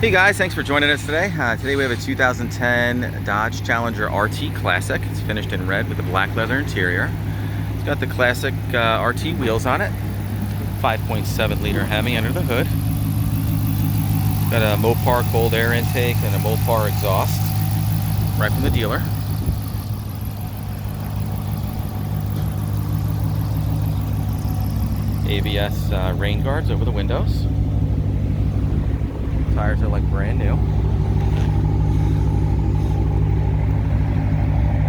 Hey guys, thanks for joining us today. Today we have a 2010 Dodge Challenger RT Classic. It's finished in red with a black leather interior. It's got the classic RT wheels on it. 5.7 liter Hemi under the hood. Got a Mopar cold air intake and a Mopar exhaust right from the dealer. ABS rain guards over the windows. Tires are like brand new.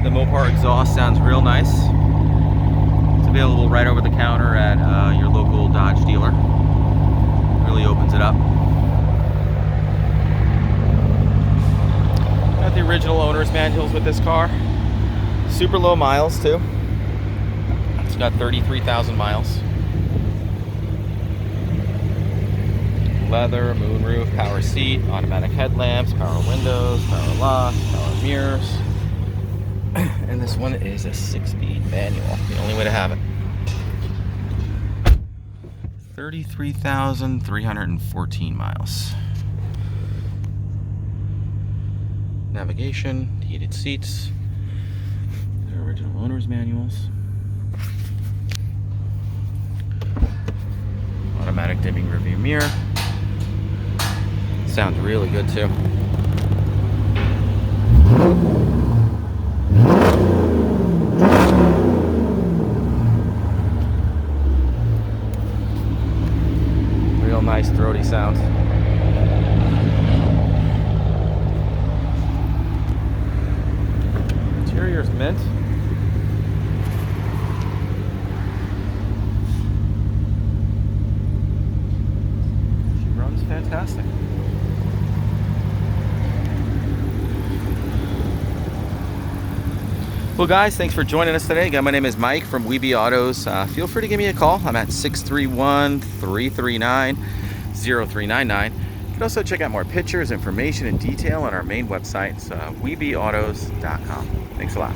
The Mopar exhaust sounds real nice. It's available right over the counter at your local Dodge dealer. Really opens it up. Got the original owner's manuals with this car. Super low miles too. It's got 33,000 miles. Leather, moonroof, power seat, automatic headlamps, power windows, power locks, power mirrors. And this one is a 6-speed manual, the only way to have it. 33,314 miles. Navigation, heated seats, their original owner's manuals. Automatic dimming rearview mirror. Sounds really good too. Real nice throaty sound. Interior's mint. She runs fantastic. Well guys, thanks for joining us today. Again, my name is Mike from WeBe Autos. Feel free to give me a call. I'm at 631-339-0399. You can also check out more pictures, information, and detail on our main website, webeautos.com. Thanks a lot.